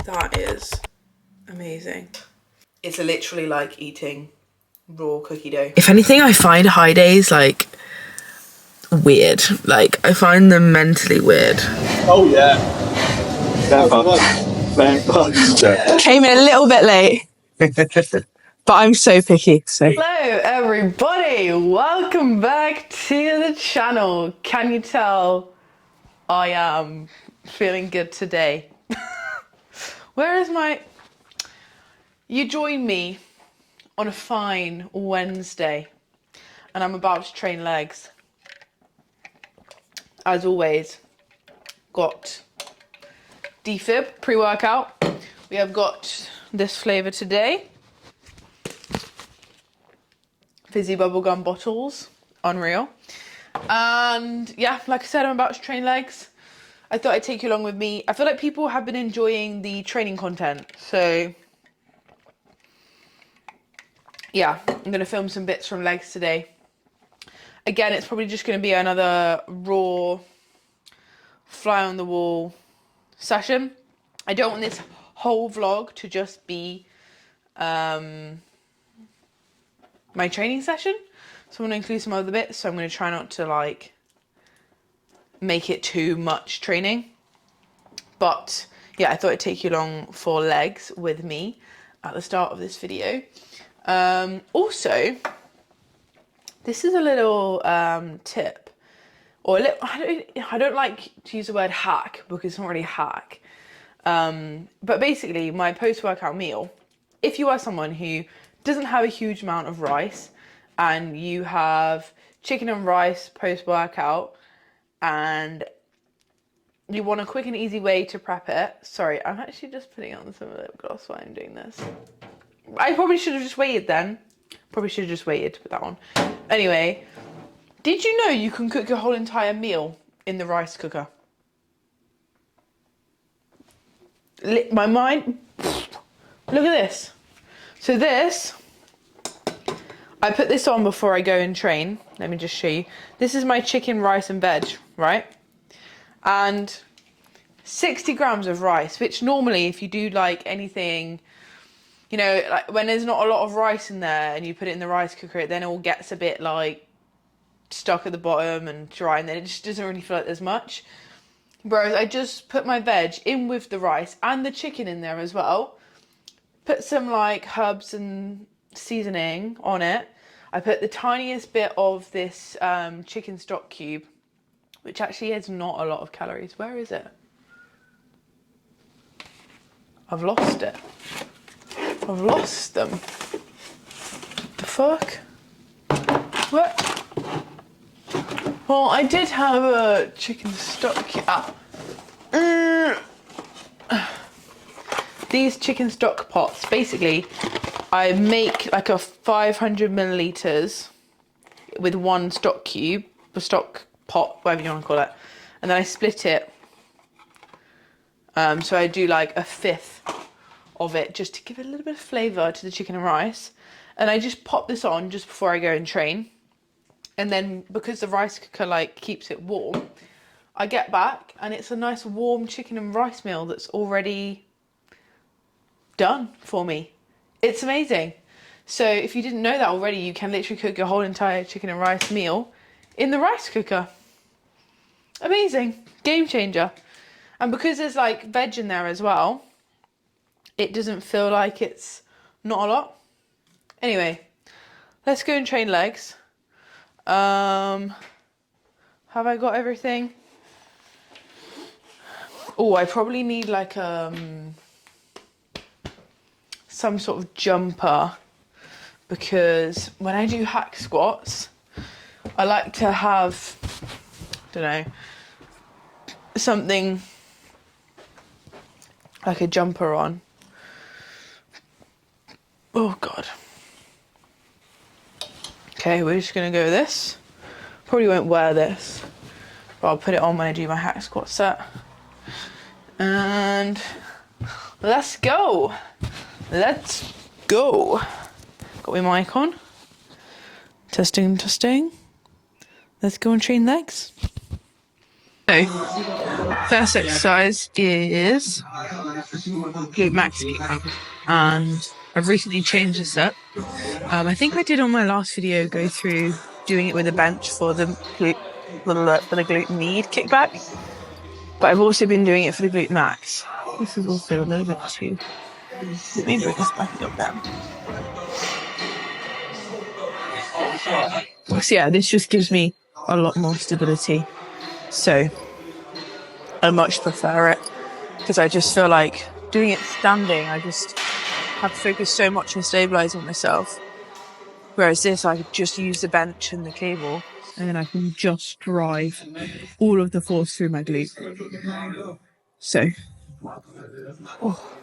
That is amazing. It's literally like eating raw cookie dough. If anything, I find high days like weird. Like I find them mentally weird. Oh yeah. Very fun. Came in a little bit late. But I'm so picky, so. Hello everybody, welcome back to the channel. Can you tell I am feeling good today? Where is my... You join me on a fine Wednesday and I'm about to train legs. As always, got defib pre-workout. We have got this flavour today. Fizzy bubblegum bottles, unreal. And yeah, like I said, I'm about to train legs. I thought I'd take you along with me. I feel like people have been enjoying the training content, so yeah, I'm gonna film some bits from legs today. Again, it's probably just gonna be another raw, fly on the wall session. I don't want this whole vlog to just be my training session, so I'm going to include some other bits. So I'm going to try not to like make it too much training, but yeah, I thought I'd take you along for legs with me at the start of this video. Also, this is a little tip, or a little, I don't like to use the word hack because it's not really a hack, but basically my post-workout meal, if you are someone who doesn't have a huge amount of rice and you have chicken and rice post-workout and you want a quick and easy way to prep it. Sorry, I'm actually just putting on some lip gloss while I'm doing this. I probably should have just waited then. Probably should have just waited to put that on. Anyway, did you know you can cook your whole entire meal in the rice cooker? My mind, look at this. So this, I put this on before I go and train. Let me just show you. This is my chicken, rice and veg, right? And 60 grams of rice, which normally if you do like anything, you know, like when there's not a lot of rice in there and you put it in the rice cooker, it then all gets a bit like stuck at the bottom and dry, and then it just doesn't really feel like there's much. Whereas I just put my veg in with the rice and the chicken in there as well. Put some like herbs and seasoning on it. I put the tiniest bit of this chicken stock cube, which actually has not a lot of calories. Where is it? I've lost it. I've lost them. The fuck? What? Well, I did have a chicken stock cube. These chicken stock pots, basically, I make like a 500 milliliters with one stock cube, a stock pot, whatever you want to call it, and then I split it. So I do like a fifth of it just to give it a little bit of flavour to the chicken and rice. And I just pop this on just before I go and train. And then because the rice cooker like keeps it warm, I get back and it's a nice warm chicken and rice meal that's already done for me. It's amazing. So if you didn't know that already, you can literally cook your whole entire chicken and rice meal in the rice cooker. Amazing. Game changer. And because there's like veg in there as well, it doesn't feel like it's not a lot. Anyway, let's go and train legs. Have I got everything? Oh, I probably need like some sort of jumper, because when I do hack squats, I like to have, I don't know, something like a jumper on. Oh God. Okay, we're just gonna go with this. Probably won't wear this, but I'll put it on when I do my hack squat set. And let's go. Let's go. Got my mic on. Testing, testing. Let's go and train legs. So, first exercise is glute max kick, and I've recently changed this up. I think I did on my last video go through doing it with a bench for the glute med kickback, but I've also been doing it for the glute max. This is also a little bit too. Let me bring this back up there. So yeah, this just gives me a lot more stability. So I much prefer it because I just feel like doing it standing, I just have to focus so much on stabilizing myself. Whereas this, I could just use the bench and the cable, and then I can just drive all of the force through my glute. So, oh.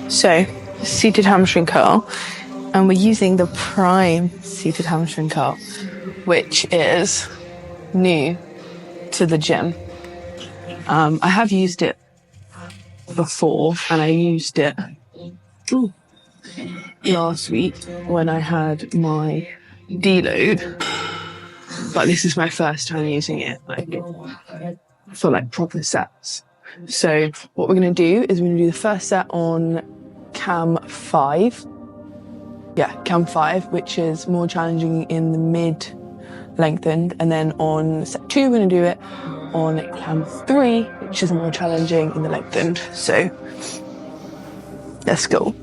So, seated hamstring curl, and we're using the prime seated hamstring curl, which is new to the gym. I have used it before, and I used it last week when I had my deload, but this is my first time using it for proper sets. So what we're going to do is we're going to do the first set on cam 5. Yeah, cam 5, which is more challenging in the mid lengthened, and then on set 2 we're going to do it on cam 3, which is more challenging in the lengthened. So let's go.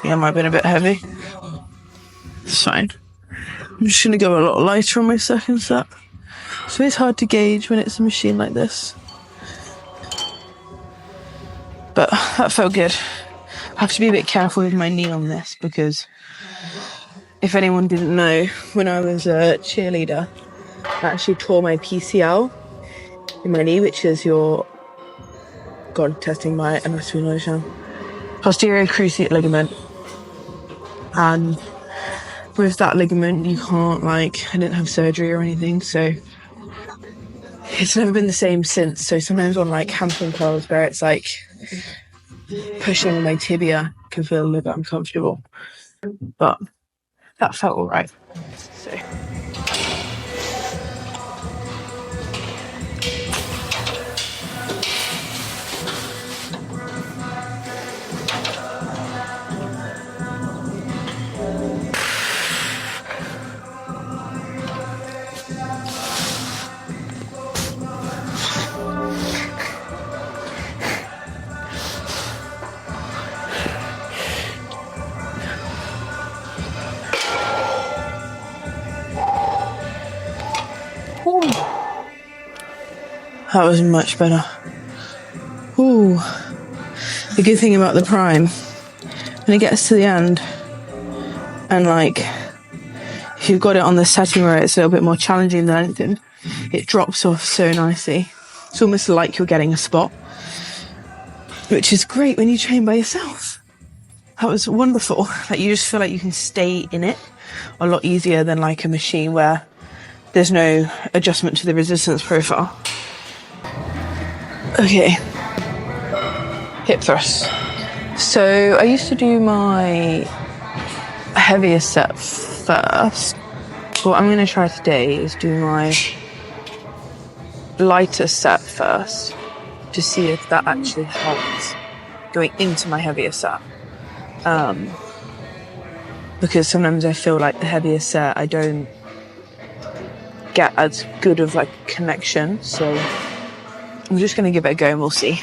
Yeah, might have been a bit heavy. It's fine. I'm just going to go a lot lighter on my second set. So it's hard to gauge when it's a machine like this. But that felt good. I have to be a bit careful with my knee on this because if anyone didn't know, when I was a cheerleader, I actually tore my PCL in my knee, which is your... God, testing my anatomy knowledge now. Posterior cruciate ligament. And with that ligament, you can't, I didn't have surgery or anything, so it's never been the same since. So sometimes on hamstring curls where it's pushing on my tibia can feel a little bit uncomfortable, but that felt all right. So That was much better. Ooh. The good thing about the prime, when it gets to the end, and like, if you've got it on the setting where it's a little bit more challenging than anything, it drops off so nicely. It's almost like you're getting a spot, which is great when you train by yourself. That was wonderful. Like, you just feel like you can stay in it a lot easier than like a machine where there's no adjustment to the resistance profile. Okay. Hip thrust. So I used to do my heaviest set first. What I'm going to try today is do my lighter set first to see if that actually helps going into my heavier set. Because sometimes I feel like the heavier set I don't get as good of like connection, so I'm just going to give it a go and we'll see.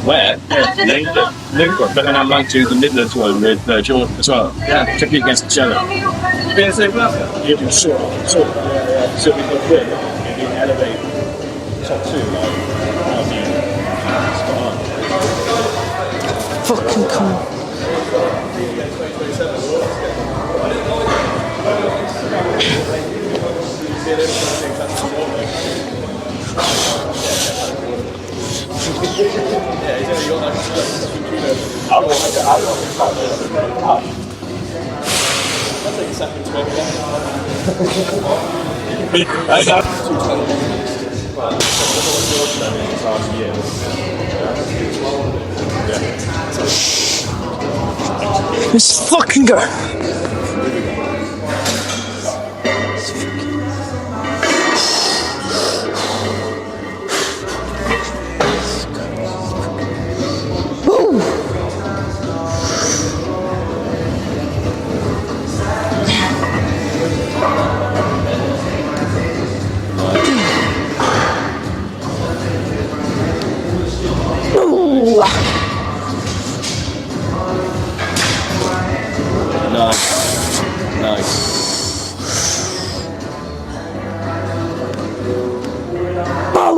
Where? Yeah, Liverpool. But then I might do the Midlands one with Jordan as well. Yeah, compete against each other. Be the same level? Yeah, sort of. Yeah. So we could win if you elevate top two, like, how do you spot on? Fucking come on. I'll take a second to Let's fucking go.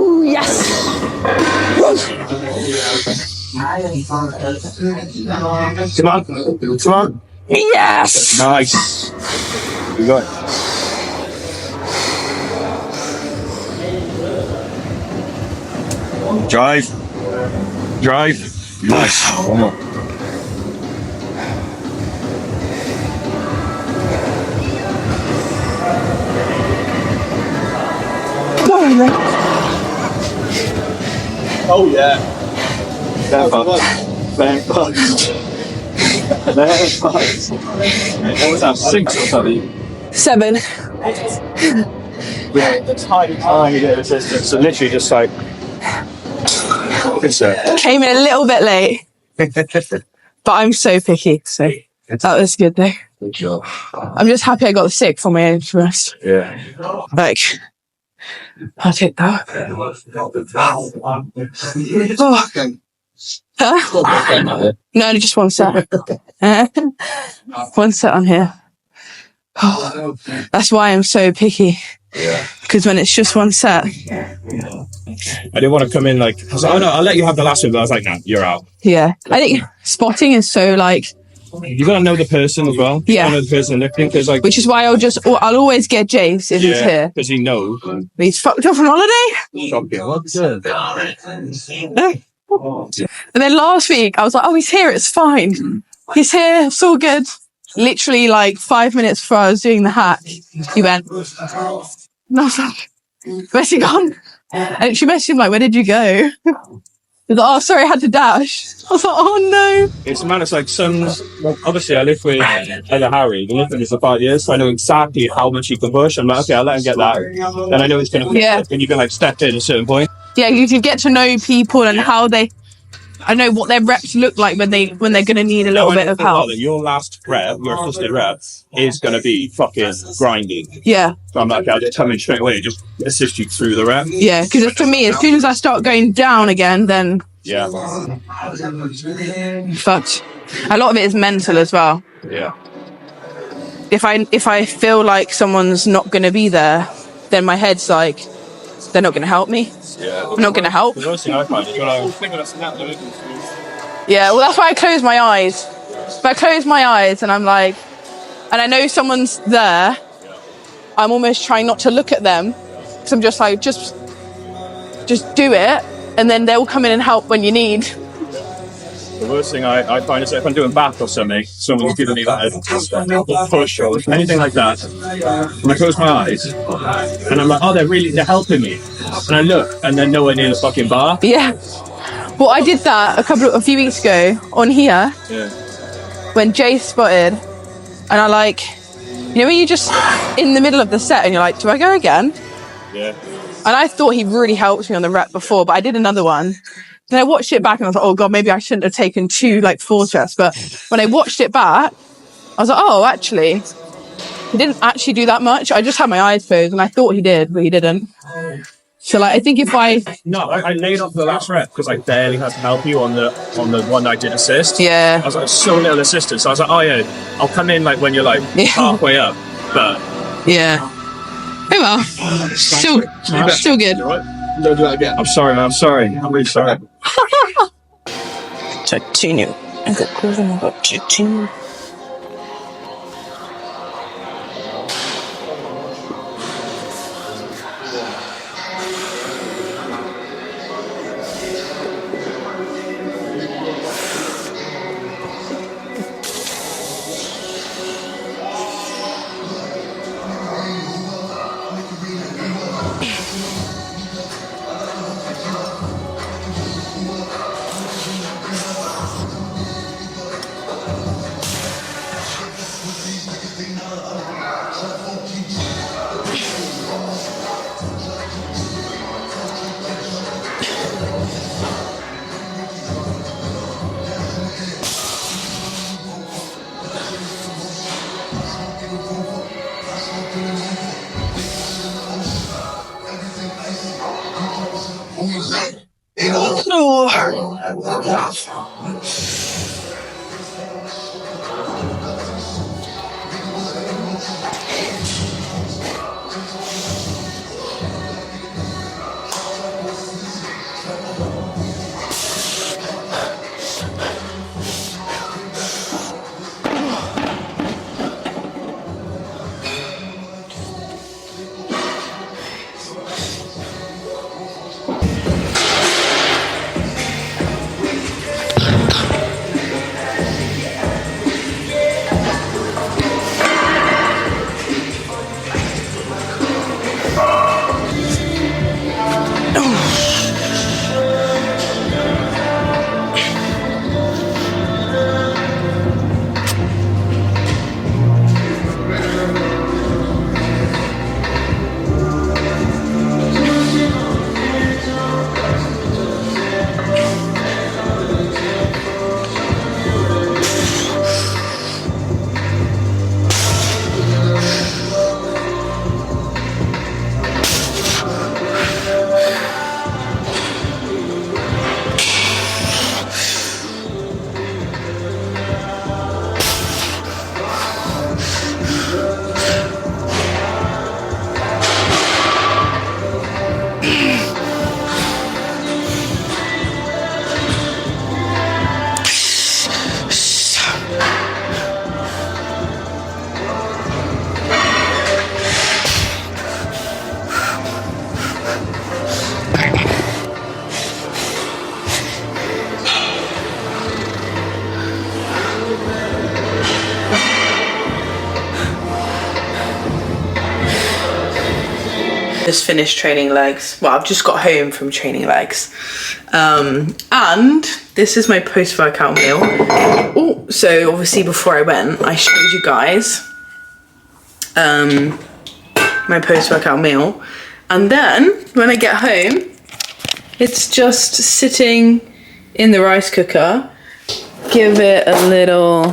Oh, yes! Come on. Come on. Yes! Nice. You got it. Drive. Drive. Nice. One more. Oh yeah. Very fun. What was that? 6 or something? 7. We had a tiny bit of assistance, so literally just like. Good sir. Came in a little bit late, but I'm so picky, so that was good though. Good job. I'm just happy I got the 6 for my own first. Yeah. Like, I'll take that. Oh. Huh? No, just one set. One set on here. Oh, that's why I'm so picky. Yeah. Because when it's just one set. I didn't want to come in like, I was like, oh no, I'll let you have the last one, but I was like, nah, you're out. Yeah. I think spotting is so like. You gotta know the person as well. Yeah. You gotta know the person lifting, because like. Which is why I'll always get Jace if he's here. Because he knows. He's fucked off on holiday. And then last week I was like, oh, he's here, it's fine. He's here, it's all good. Literally like 5 minutes before I was doing the hack, he went. And I was like, where's he gone? And she messaged him like, where did you go? He was like, oh, sorry, I had to dash. I was like, oh no. It's man, it's like obviously I lived with Harry, we lived with him for 5 years, so I know exactly how much he can push. I'm like, okay, I'll let him get that. Then I know it's gonna and you can like step in at a certain point. Yeah, you can get to know people and how I know what their reps look like when they're gonna need a little bit of help. Your last rep, your first rep, is gonna be fucking grinding. Yeah. So I'm like, I'll just come in straight away, just assist you through the rep. Yeah, because for me, as soon as I start going down again, then fucked. A lot of it is mental as well. Yeah. If I feel like someone's not gonna be there, then my head's like, they're not gonna help me. Yeah. I'm not gonna help. The worst thing I find is when I yeah, well that's why I close my eyes. But I close my eyes and I'm like, and I know someone's there, I'm almost trying not to look at them. Because I'm just like, just do it, and then they'll come in and help when you need. The worst thing I find is if I'm doing back or something, someone's giving me like a push or anything like that, and I close my eyes, and I'm like, oh, they're helping me. And I look, and they're nowhere near the fucking bar. Yeah. Well, I did that a few weeks ago on here, when Jay spotted, and I like, you know when you're just in the middle of the set and you're like, do I go again? Yeah. And I thought he really helped me on the rep before, but I did another one. Then I watched it back and I was like, oh God, maybe I shouldn't have taken 2 like 4 reps. But when I watched it back, I was like, oh, actually, he didn't actually do that much. I just had my eyes closed and I thought he did, but he didn't. So like, I think if I laid off the last rep because I barely had to help you on the one I did assist. Yeah. I was like, so little assistance. So I was like, oh yeah, I'll come in like when you're like halfway up. But yeah. Oh well. Still good. Don't do that again. I'm sorry, man. I'm sorry. I'm really sorry. Titanium. I got closing. I got titanium. Just finished training legs. Well, I've just got home from training legs. And this is my post-workout meal. Oh, so obviously before I went, I showed you guys my post-workout meal. And then when I get home, it's just sitting in the rice cooker. Give it a little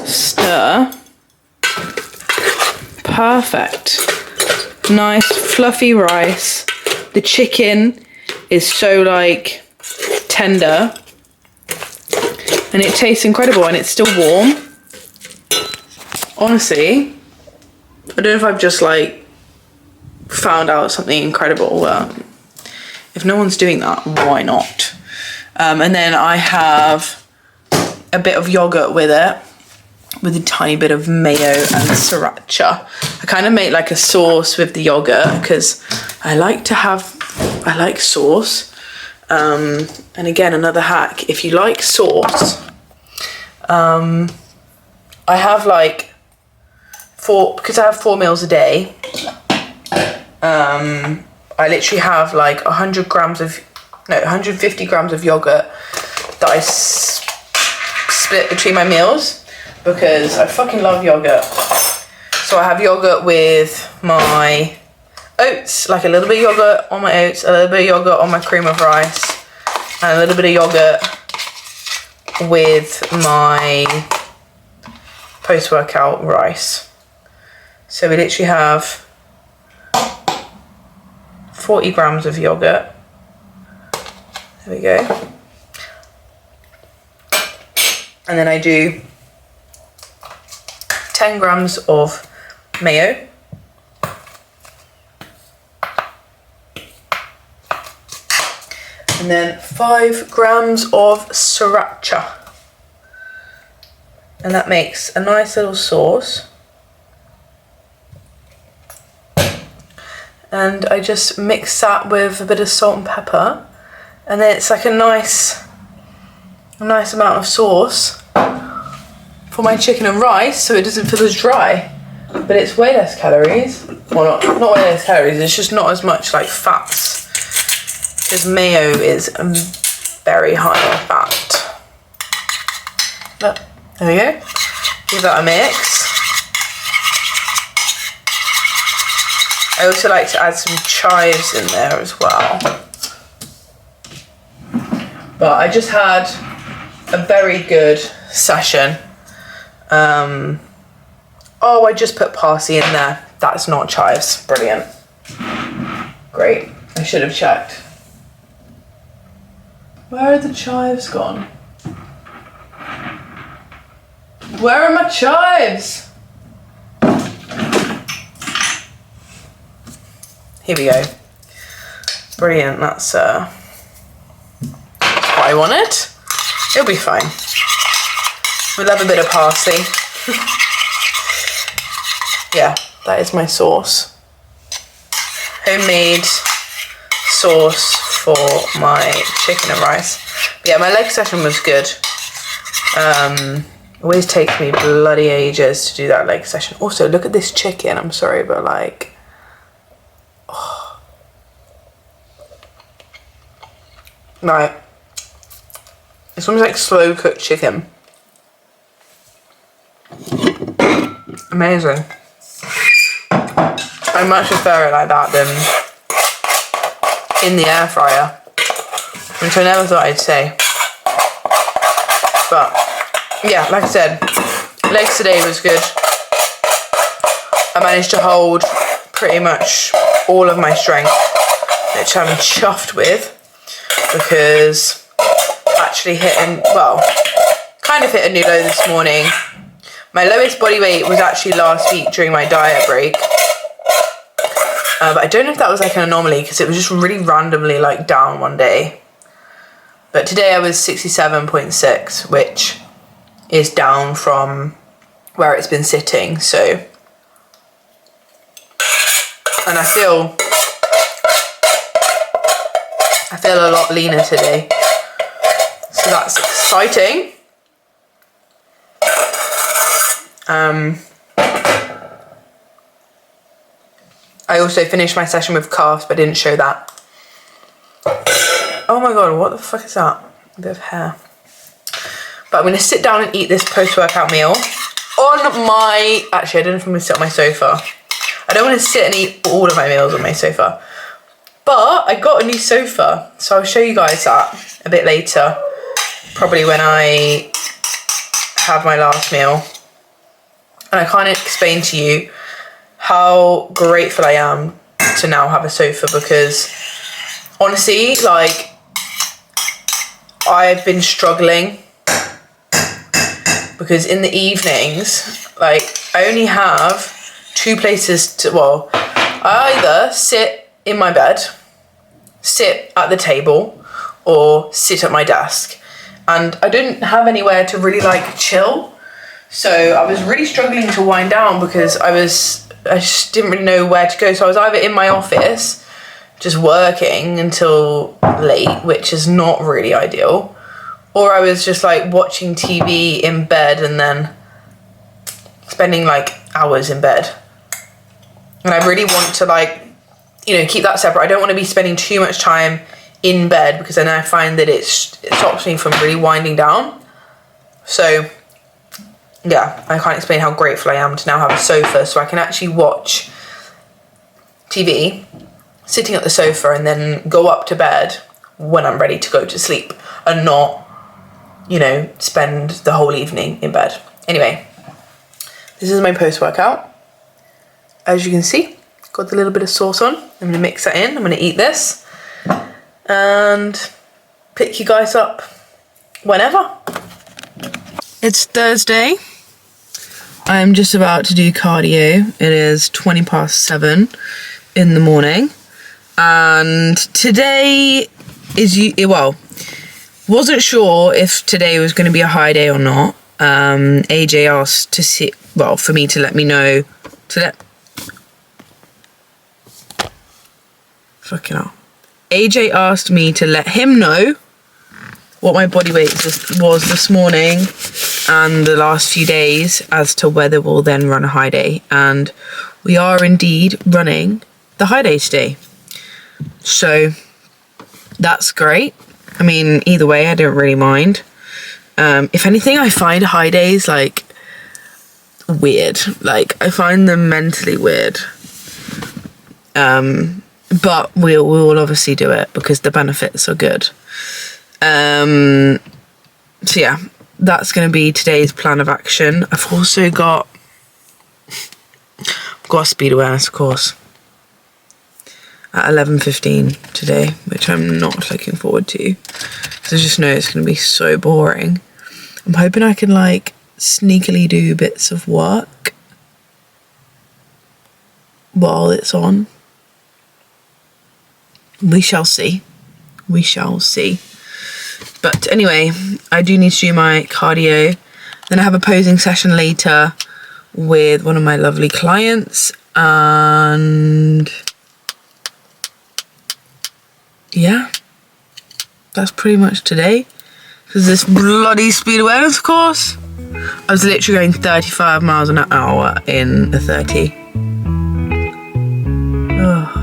stir. Perfect. Nice fluffy rice. The chicken is so like tender and it tastes incredible, and it's still warm. Honestly, I don't know if I've just like found out something incredible. If no one's doing that, why not? And then I have a bit of yogurt with it, with a tiny bit of mayo and sriracha. I kind of make like a sauce with the yogurt because I like sauce. And again, another hack, if you like sauce, I have like because I have 4 meals a day, I literally have like 150 grams of yogurt that I split between my meals, because I fucking love yogurt. So I have yogurt with my oats, like a little bit of yogurt on my oats, a little bit of yogurt on my cream of rice, and a little bit of yogurt with my post-workout rice. So we literally have 40 grams of yogurt. There we go. And then I do 10 grams of mayo. And then 5 grams of sriracha. And that makes a nice little sauce. And I just mix that with a bit of salt and pepper. And then it's like a nice amount of sauce for my chicken and rice, so it doesn't feel as dry. But it's way less calories. Well, not way less calories, it's just not as much like fats. Because mayo is very high in fat. But there we go. Give that a mix. I also like to add some chives in there as well. But I just had a very good session. Oh, I just put parsley in there. That's not chives. Brilliant. Great. I should have checked. Where are the chives gone? Where are my chives? Here we go. Brilliant, that's what I wanted. It'll be fine. We'll have a bit of parsley. Yeah, that is my sauce. Homemade sauce for my chicken and rice. But yeah, my leg session was good. Always takes me bloody ages to do that leg session. Also, look at this chicken. I'm sorry, but like, oh. Right. It's almost like slow cooked chicken. Amazing. I much prefer it like that than in the air fryer, which I never thought I'd say. But yeah, like I said, legs today was good. I managed to hold pretty much all of my strength, which I'm chuffed with, because actually kind of hit a new low this morning. My lowest body weight was actually last week during my diet break. But I don't know if that was like an anomaly, because it was just really randomly like down one day. But today I was 67.6, which is down from where it's been sitting, so. And I feel a lot leaner today. So that's exciting. I also finished my session with calves, but didn't show that. Oh my god, what the fuck is that? A bit of hair. But I'm going to sit down and eat this post-workout meal on my... Actually, I don't know if I'm going to sit on my sofa. I don't want to sit and eat all of my meals on my sofa. But I got a new sofa, so I'll show you guys that a bit later. Probably when I have my last meal. And I can't explain to you how grateful I am to now have a sofa, because honestly, like, I've been struggling, because in the evenings, like, I only have two places to, well, I either sit in my bed, sit at the table, or sit at my desk. And I didn't have anywhere to really like chill. So I was really struggling to wind down, because I just didn't really know where to go. So I was either in my office, just working until late, which is not really ideal, or I was just like watching TV in bed and then spending like hours in bed. And I really want to, like, you know, keep that separate. I don't want to be spending too much time in bed, because then I find that it stops me from really winding down. So yeah, I can't explain how grateful I am to now have a sofa, so I can actually watch TV sitting at the sofa and then go up to bed when I'm ready to go to sleep, and not, you know, spend the whole evening in bed. Anyway, this is my post-workout. As you can see, got a little bit of sauce on. I'm going to mix that in. I'm going to eat this and pick you guys up whenever. It's Thursday. I'm just about to do cardio. It is 7:20 in the morning. And today is, well, wasn't sure if today was going to be a high day or not. AJ asked to see, well, for me to let me know, fucking hell. AJ asked me to let him know what my body weight was this morning and the last few days, as to whether we'll then run a high day. And we are indeed running the high day today. So that's great. I mean, either way, I don't really mind. If anything, I find high days like weird. Like, I find them mentally weird. But we will obviously do it because the benefits are good. So yeah, that's going to be today's plan of action. I've also got speed awareness, of course. at 11:15 today, which I'm not looking forward to because I just know it's going to be so boring. I'm hoping I can like sneakily do bits of work while it's on. We shall see. We shall see. But anyway, I do need to do my cardio. Then I have a posing session later with one of my lovely clients, and yeah, that's pretty much today. Because this bloody speed awareness course, I was literally going 35 miles an hour in a 30. Ugh.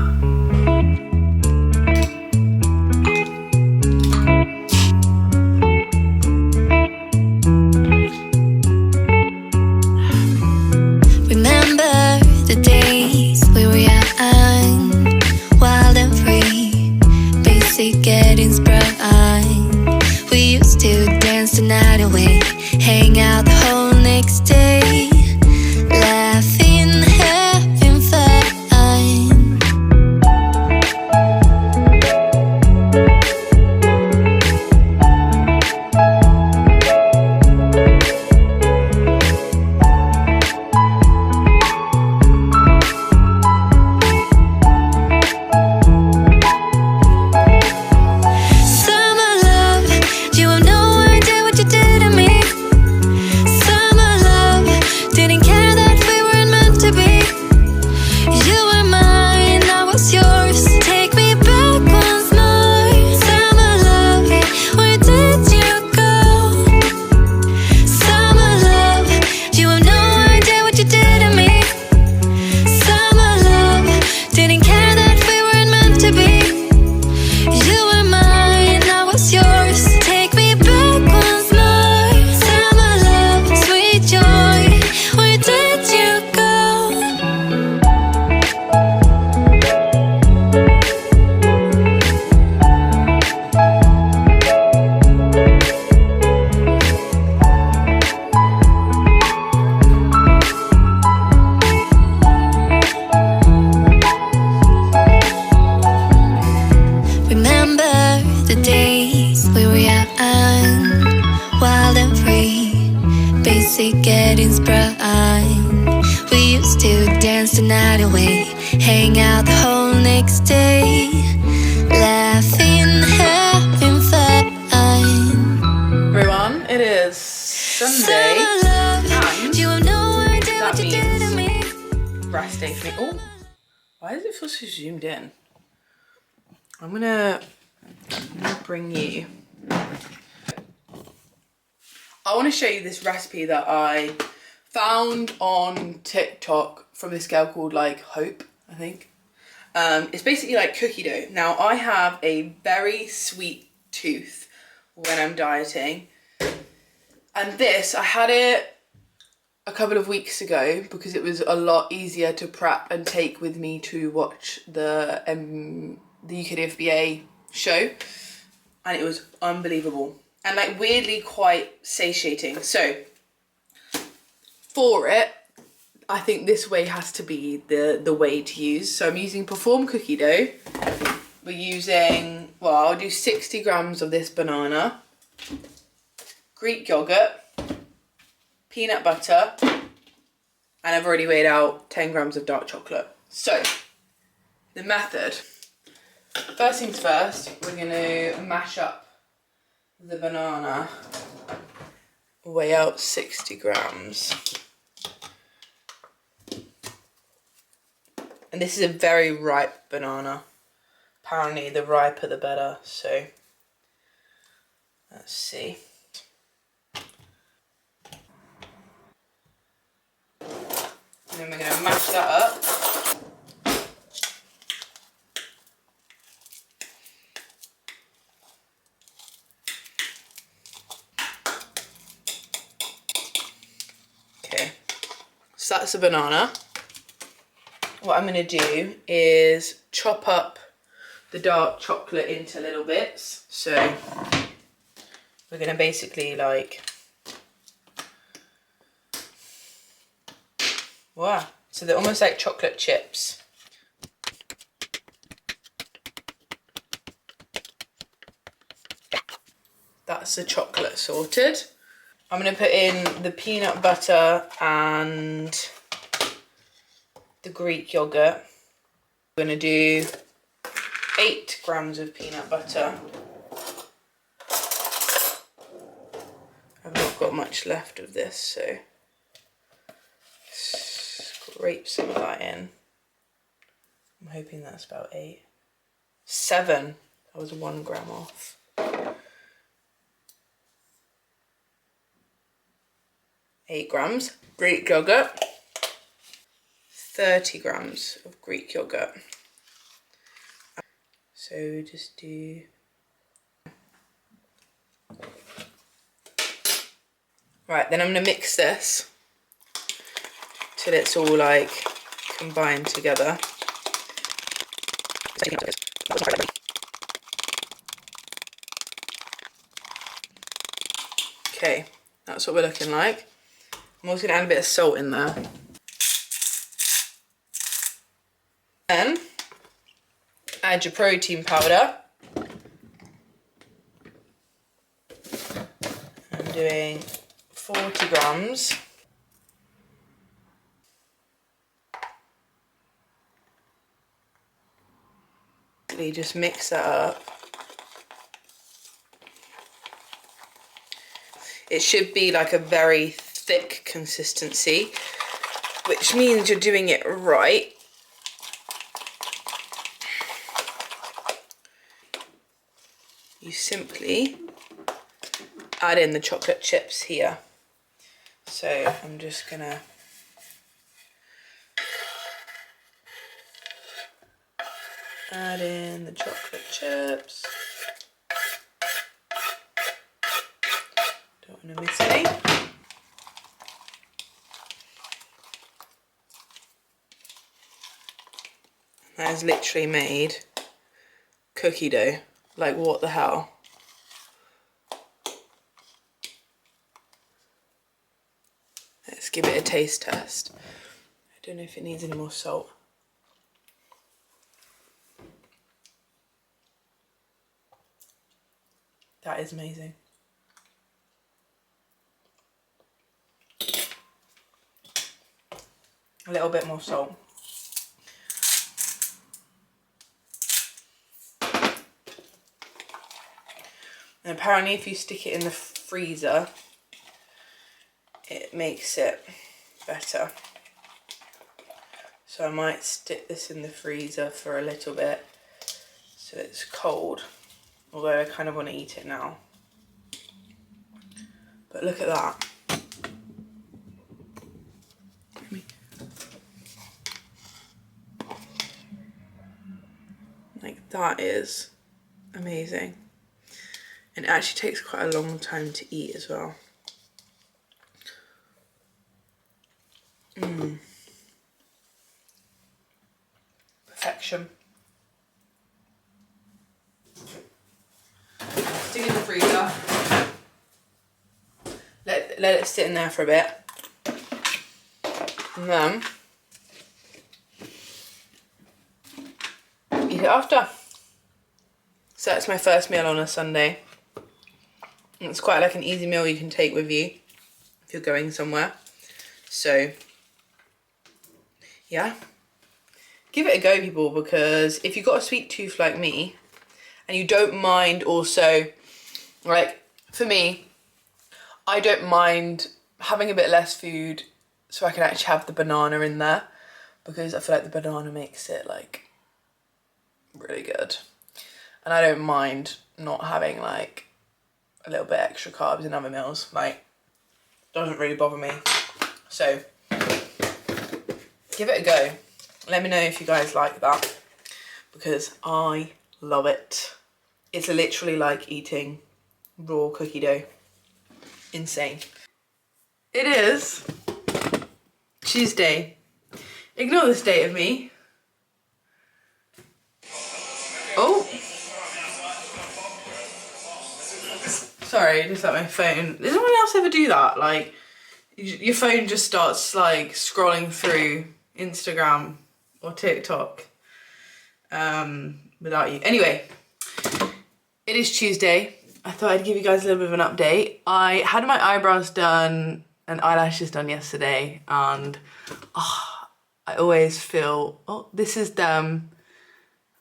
Getting sprung. We used to dance the night away, hang out the whole next day, laughing, having fun. Getting sprung. We used to dance the night away, hang out the whole next day, laughing, having fun. Everyone, it is Sunday, and that means rest day for me. Oh, why does it feel so zoomed in? I'm gonna bring you. I want to show you this recipe that I found on TikTok from this girl called like Hope, I think. It's basically like cookie dough. Now I have a very sweet tooth when I'm dieting, and this, I had it a couple of weeks ago because it was a lot easier to prep and take with me to watch the UKDFBA show, and it was unbelievable. And like weirdly quite satiating. So for it, I think this way has to be the way to use. So I'm using Perform cookie dough. We're using, well, I'll do 60 grams of this banana, Greek yogurt, peanut butter, and I've already weighed out 10 grams of dark chocolate. So the method, first things first, we're gonna mash up the banana, weigh out 60 grams. And this is a very ripe banana. Apparently the riper the better, so let's see. And then we're gonna mash that up. So that's a banana. What I'm going to do is chop up the dark chocolate into little bits. So we're going to basically like, wow, so they're almost like chocolate chips. that's the chocolate sorted. I'm gonna put in the peanut butter and the Greek yogurt. I'm gonna do 8 grams of peanut butter. I've not got much left of this, so scrape some of that in. I'm hoping that's about 8. 7, that was 1 gram off. 8 grams Greek yogurt, 30 grams of Greek yogurt. So just do, right, then I'm gonna mix this till it's all like combined together. Okay, that's what we're looking like. I'm also gonna add a bit of salt in there. Then add your protein powder. I'm doing 40 grams. Just mix that up. It should be like a very thick consistency, which means you're doing it right. You simply add in the chocolate chips here. So I'm just gonna add in the chocolate chips. Don't want to miss any. That is literally made cookie dough. Like, what the hell? Let's give it a taste test. I don't know if it needs any more salt. That is amazing. A little bit more salt. And apparently if you stick it in the freezer, it makes it better. So I might stick this in the freezer for a little bit so it's cold. Although I kind of want to eat it now. But look at that. Like, that is amazing. And it actually takes quite a long time to eat as well. Perfection. Stick it in the freezer. Let it sit in there for a bit. And then eat it after. So that's my first meal on a Sunday. And it's quite like an easy meal you can take with you if you're going somewhere. So yeah, give it a go, people, because if you've got a sweet tooth like me and you don't mind also, like for me, I don't mind having a bit less food so I can actually have the banana in there, because I feel like the banana makes it like really good. And I don't mind not having like a little bit extra carbs in other meals. Like, doesn't really bother me. So give it a go. Let me know if you guys like that, because I love it. It's literally like eating raw cookie dough. Insane. It is Tuesday. Ignore the state of me. Oh. Sorry, just like my phone. Does anyone else ever do that? Like, your phone just starts like scrolling through Instagram or TikTok without you. Anyway, it is Tuesday. I thought I'd give you guys a little bit of an update. I had my eyebrows done and eyelashes done yesterday, and I always feel, oh, this is them.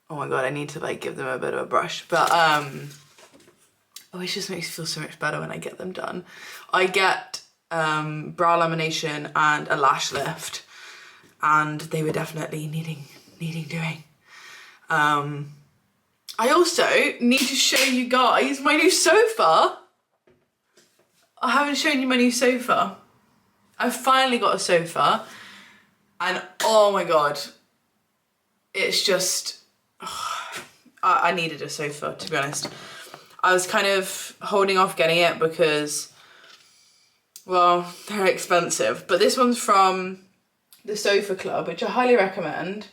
Oh my god, I need to like give them a bit of a brush, but oh, it just makes me feel so much better when I get them done. I get brow lamination and a lash lift, and they were definitely needing doing. I also need to show you guys my new sofa. I haven't shown you my new sofa. I've finally got a sofa, and oh my god, it's just, I needed a sofa, to be honest. I was kind of holding off getting it because, well, they're expensive, but this one's from the Sofa Club, which I highly recommend.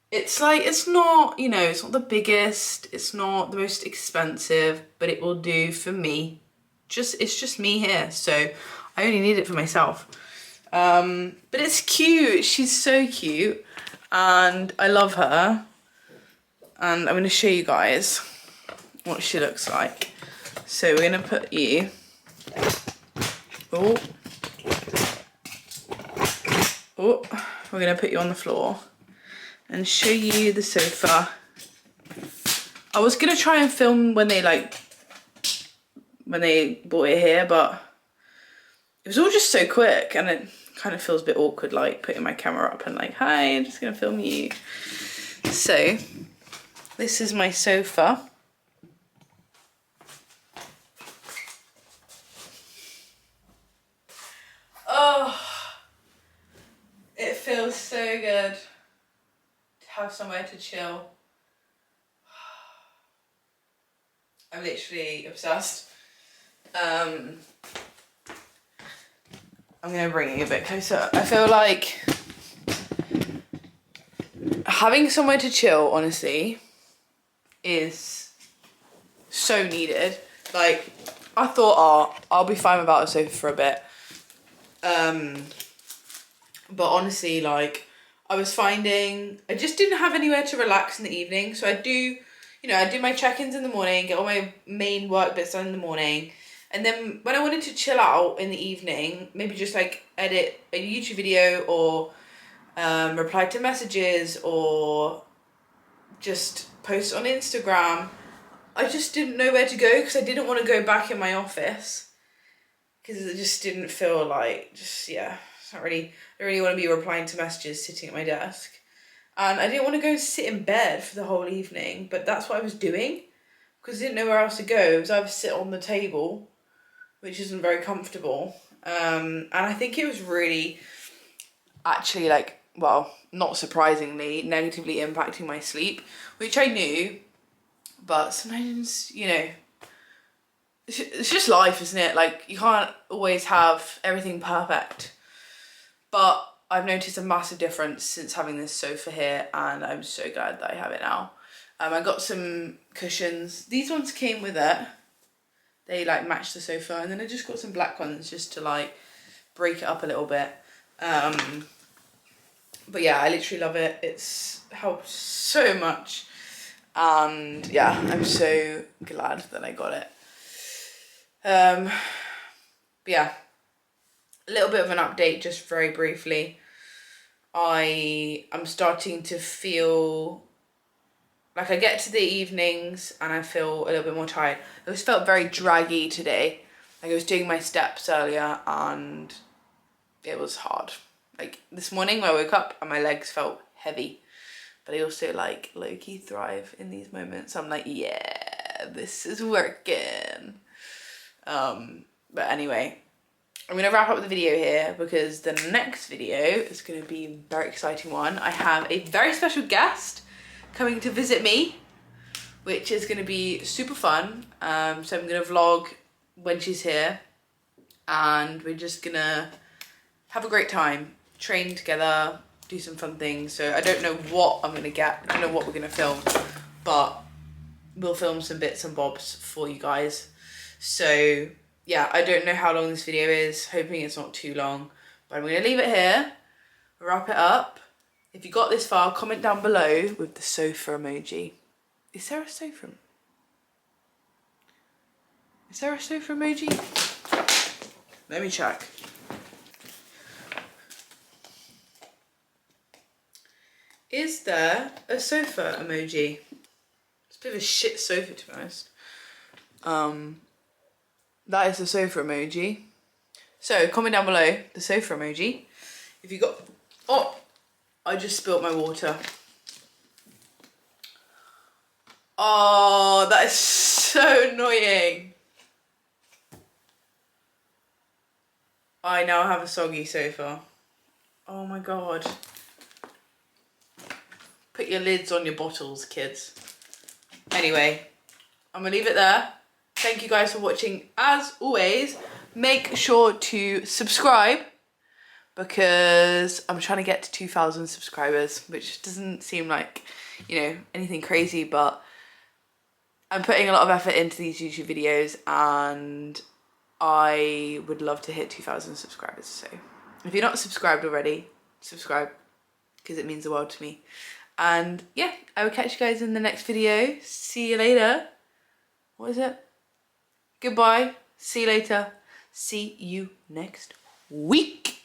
It's like, it's not, you know, it's not the biggest, it's not the most expensive, but it will do for me. It's just me here, so I only need it for myself. But it's cute, she's so cute, and I love her. And I'm gonna show you guys what she looks like. So we're gonna put you, we're gonna put you on the floor and show you the sofa. I was gonna try and film when they bought it here, but it was all just so quick, and it kind of feels a bit awkward, like putting my camera up and like, hi, I'm just gonna film you. So this is my sofa. Oh, it feels so good to have somewhere to chill. I'm literally obsessed. I'm gonna bring you a bit closer. I feel like having somewhere to chill, honestly, is so needed. Like, I thought, oh, I'll be fine without a sofa for a bit. But honestly, like, I was finding I just didn't have anywhere to relax in the evening. So I do my check-ins in the morning, get all my main work bits done in the morning. And then when I wanted to chill out in the evening, maybe just like edit a YouTube video or reply to messages or just post on Instagram, I just didn't know where to go because I didn't want to go back in my office because it just didn't feel like, I don't really want to be replying to messages sitting at my desk. And I didn't want to go and sit in bed for the whole evening, but that's what I was doing because I didn't know where else to go. It was either sit on the table, which isn't very comfortable. And I think it was really actually, like, well, not surprisingly, negatively impacting my sleep, which I knew, but sometimes, you know, it's just life, isn't it? Like, you can't always have everything perfect. But I've noticed a massive difference since having this sofa here, and I'm so glad that I have it now. I got some cushions. These ones came with it. They like match the sofa, and then I just got some black ones just to like break it up a little bit. But yeah, I literally love it. It's helped so much, and yeah, I'm so glad that I got it. But yeah, a little bit of an update, just very briefly. I'm starting to feel like I get to the evenings and I feel a little bit more tired. I just felt very draggy today. Like I was doing my steps earlier and it was hard. Like this morning when I woke up and my legs felt heavy, but I also like low-key thrive in these moments. I'm like, yeah, this is working. But anyway, I'm going to wrap up the video here because the next video is going to be a very exciting one. I have a very special guest coming to visit me, which is going to be super fun. So I'm going to vlog when she's here and we're just going to have a great time, train together, do some fun things. So I don't know what I'm going to get, I don't know what we're going to film, but we'll film some bits and bobs for you guys. So yeah, I don't know how long this video is, hoping it's not too long, but I'm going to leave it here, wrap it up. If you got this far, comment down below with the sofa emoji. Is there a sofa? Is there a sofa emoji? Let me check. Is there a sofa emoji? It's a bit of a shit sofa, to be honest. That is the sofa emoji. So comment down below the sofa emoji. If you got, oh, I just spilled my water. Oh, that is so annoying. I now have a soggy sofa. Oh my god. Put your lids on your bottles, kids. Anyway, I'm gonna leave it there. Thank you guys for watching. As always, make sure to subscribe because I'm trying to get to 2,000 subscribers, which doesn't seem like, you know, anything crazy, but I'm putting a lot of effort into these YouTube videos and I would love to hit 2,000 subscribers. So if you're not subscribed already, subscribe because it means the world to me. And yeah, I will catch you guys in the next video. See you later. What is it? Goodbye. See you later. See you next week.